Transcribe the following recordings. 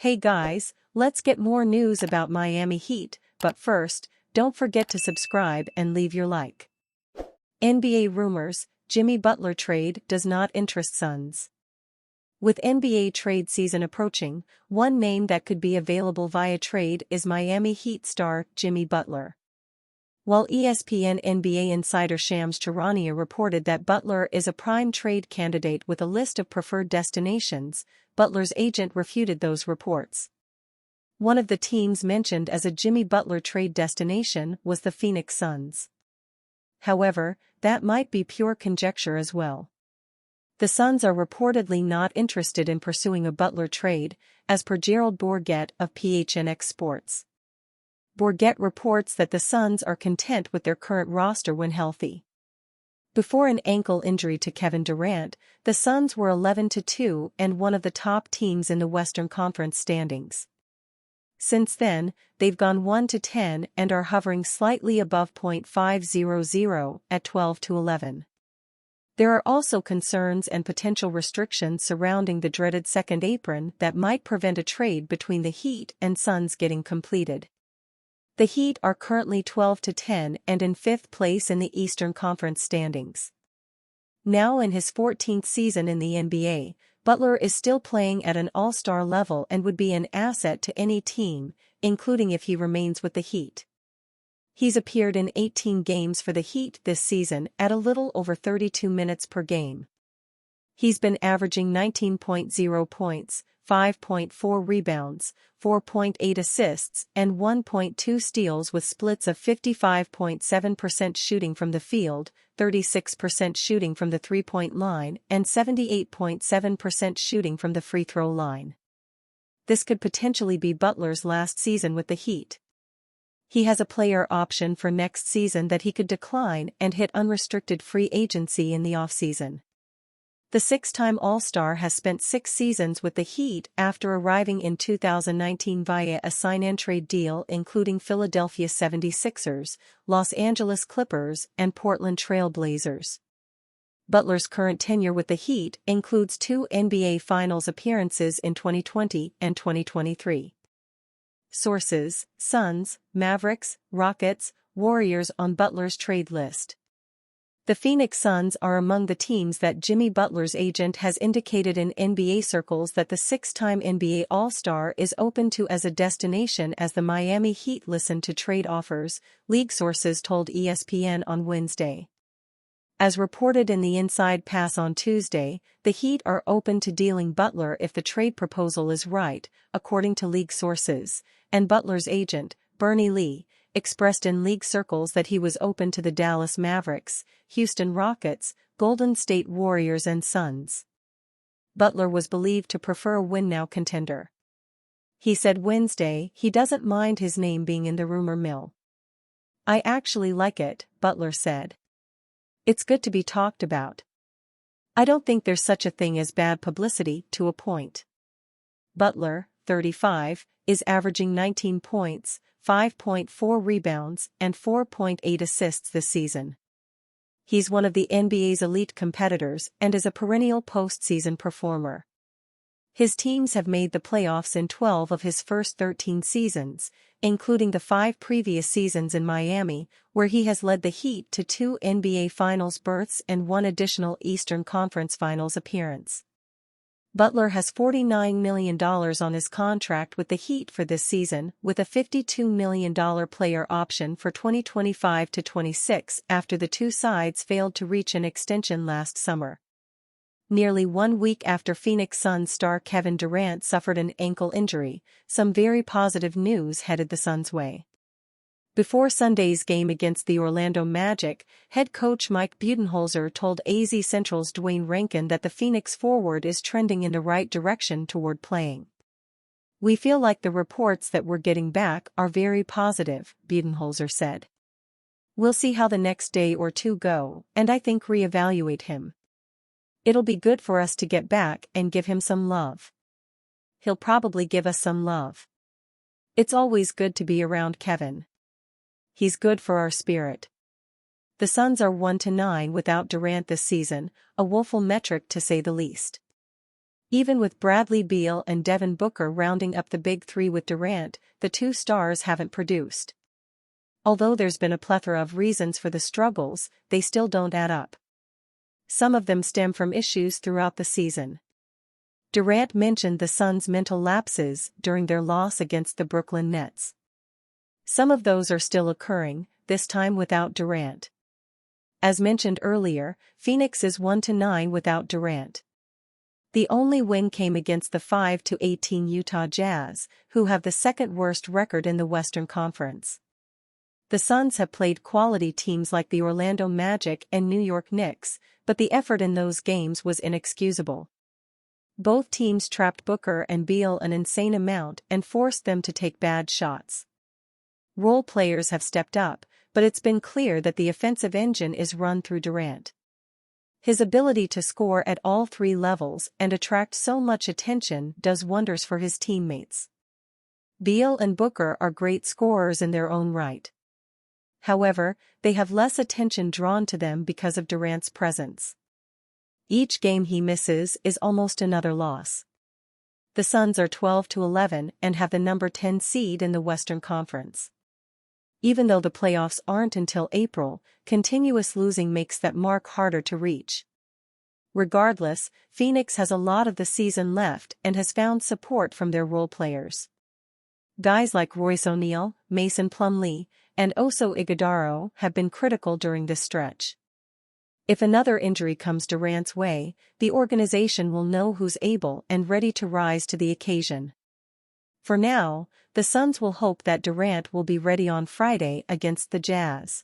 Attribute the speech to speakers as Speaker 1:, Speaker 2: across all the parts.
Speaker 1: Hey guys, let's get more news about Miami Heat, but first, don't forget to subscribe and leave your like. NBA rumors, Jimmy Butler trade does not interest Suns. With NBA trade season approaching, one name that could be available via trade is Miami Heat star Jimmy Butler. While ESPN NBA insider Shams Charania reported that Butler is a prime trade candidate with a list of preferred destinations, Butler's agent refuted those reports. One of the teams mentioned as a Jimmy Butler trade destination was the Phoenix Suns. However, that might be pure conjecture as well. The Suns are reportedly not interested in pursuing a Butler trade, as per Gerald Bourguet of PHNX Sports. Bourguet reports that the Suns are content with their current roster when healthy. Before an ankle injury to Kevin Durant, the Suns were 11-2 and one of the top teams in the Western Conference standings. Since then, they've gone 1-10 and are hovering slightly above .500 at 12-11. There are also concerns and potential restrictions surrounding the dreaded second apron that might prevent a trade between the Heat and Suns getting completed. The Heat are currently 12-10 and in 5th place in the Eastern Conference standings. Now in his 14th season in the NBA, Butler is still playing at an all-star level and would be an asset to any team, including if he remains with the Heat. He's appeared in 18 games for the Heat this season at a little over 32 minutes per game. He's been averaging 19.0 points, 5.4 rebounds, 4.8 assists, and 1.2 steals with splits of 55.7% shooting from the field, 36% shooting from the three-point line, and 78.7% shooting from the free throw line. This could potentially be Butler's last season with the Heat. He has a player option for next season that he could decline and hit unrestricted free agency in the offseason. The six-time All-Star has spent 6 seasons with the Heat after arriving in 2019 via a sign-and-trade deal including Philadelphia 76ers, Los Angeles Clippers, and Portland Trail Blazers. Butler's current tenure with the Heat includes 2 NBA Finals appearances in 2020 and 2023. Sources: Suns, Mavericks, Rockets, Warriors on Butler's trade list. The Phoenix Suns are among the teams that Jimmy Butler's agent has indicated in NBA circles that the 6-time NBA All-Star is open to as a destination as the Miami Heat listen to trade offers, league sources told ESPN on Wednesday. As reported in the Inside Pass on Tuesday, the Heat are open to dealing Butler if the trade proposal is right, according to league sources, and Butler's agent, Bernie Lee, expressed in league circles that he was open to the Dallas Mavericks, Houston Rockets, Golden State Warriors and Suns. Butler was believed to prefer a win-now contender. He said Wednesday he doesn't mind his name being in the rumor mill. "I actually like it," Butler said. "It's good to be talked about. I don't think there's such a thing as bad publicity to a point." Butler, 35, is averaging 19 points, 5.4 rebounds, and 4.8 assists this season. He's one of the NBA's elite competitors and is a perennial postseason performer. His teams have made the playoffs in 12 of his first 13 seasons, including the 5 previous seasons in Miami, where he has led the Heat to 2 NBA Finals berths and 1 additional Eastern Conference Finals appearance. Butler has $49 million on his contract with the Heat for this season, with a $52 million player option for 2025-26 after the two sides failed to reach an extension last summer. Nearly 1 week after Phoenix Suns star Kevin Durant suffered an ankle injury, some very positive news headed the Suns' way. Before Sunday's game against the Orlando Magic, head coach Mike Budenholzer told AZ Central's Dwayne Rankin that the Phoenix forward is trending in the right direction toward playing. "We feel like the reports that we're getting back are very positive," Budenholzer said. "We'll see how the next day or two go, and I think reevaluate him. It'll be good for us to get back and give him some love. He'll probably give us some love. It's always good to be around Kevin. He's good for our spirit." The Suns are 1-9 without Durant this season, a woeful metric to say the least. Even with Bradley Beal and Devin Booker rounding up the big three with Durant, the two stars haven't produced. Although there's been a plethora of reasons for the struggles, they still don't add up. Some of them stem from issues throughout the season. Durant mentioned the Suns' mental lapses during their loss against the Brooklyn Nets. Some of those are still occurring, this time without Durant. As mentioned earlier, Phoenix is 1-9 without Durant. The only win came against the 5-18 Utah Jazz, who have the second-worst record in the Western Conference. The Suns have played quality teams like the Orlando Magic and New York Knicks, but the effort in those games was inexcusable. Both teams trapped Booker and Beal an insane amount and forced them to take bad shots. Role players have stepped up, but it's been clear that the offensive engine is run through Durant. His ability to score at all three levels and attract so much attention does wonders for his teammates. Beal and Booker are great scorers in their own right. However, they have less attention drawn to them because of Durant's presence. Each game he misses is almost another loss. The Suns are 12-11 and have the number 10 seed in the Western Conference. Even though the playoffs aren't until April, continuous losing makes that mark harder to reach. Regardless, Phoenix has a lot of the season left and has found support from their role players. Guys like Royce O'Neal, Mason Plumlee, and Oso Ighodaro have been critical during this stretch. If another injury comes Durant's way, the organization will know who's able and ready to rise to the occasion. For now, the Suns will hope that Durant will be ready on Friday against the Jazz.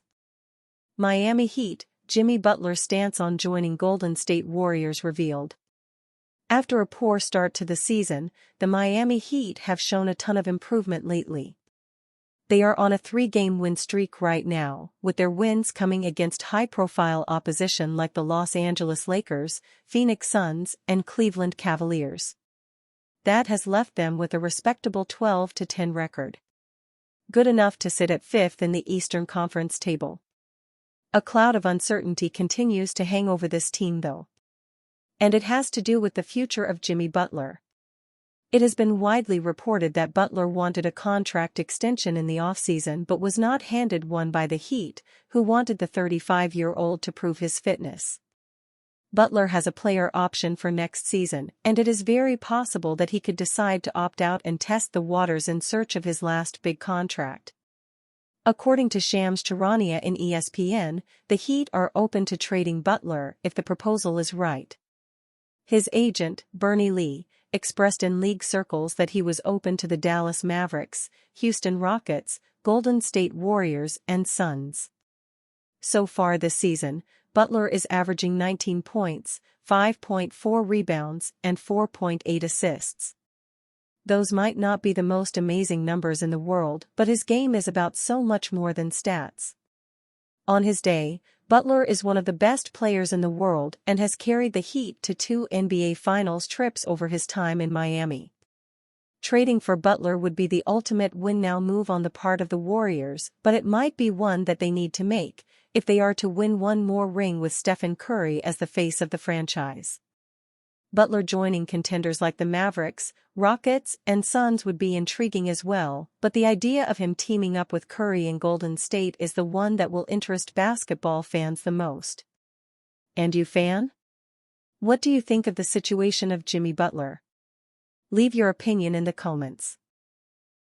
Speaker 1: Miami Heat, Jimmy Butler's stance on joining Golden State Warriors revealed. After a poor start to the season, the Miami Heat have shown a ton of improvement lately. They are on a 3-game win streak right now, with their wins coming against high-profile opposition like the Los Angeles Lakers, Phoenix Suns, and Cleveland Cavaliers. That has left them with a respectable 12-10 record. Good enough to sit at 5th in the Eastern Conference table. A cloud of uncertainty continues to hang over this team though. And it has to do with the future of Jimmy Butler. It has been widely reported that Butler wanted a contract extension in the offseason but was not handed one by the Heat, who wanted the 35-year-old to prove his fitness. Butler has a player option for next season, and it is very possible that he could decide to opt out and test the waters in search of his last big contract. According to Shams Charania in ESPN, the Heat are open to trading Butler if the proposal is right. His agent, Bernie Lee, expressed in league circles that he was open to the Dallas Mavericks, Houston Rockets, Golden State Warriors, and Suns. So far this season, Butler is averaging 19 points, 5.4 rebounds, and 4.8 assists. Those might not be the most amazing numbers in the world, but his game is about so much more than stats. On his day, Butler is one of the best players in the world and has carried the Heat to 2 NBA Finals trips over his time in Miami. Trading for Butler would be the ultimate win-now move on the part of the Warriors, but it might be one that they need to make, if they are to win one more ring with Stephen Curry as the face of the franchise. Butler joining contenders like the Mavericks, Rockets, and Suns would be intriguing as well, but the idea of him teaming up with Curry in Golden State is the one that will interest basketball fans the most. And you, fan? What do you think of the situation of Jimmy Butler? Leave your opinion in the comments.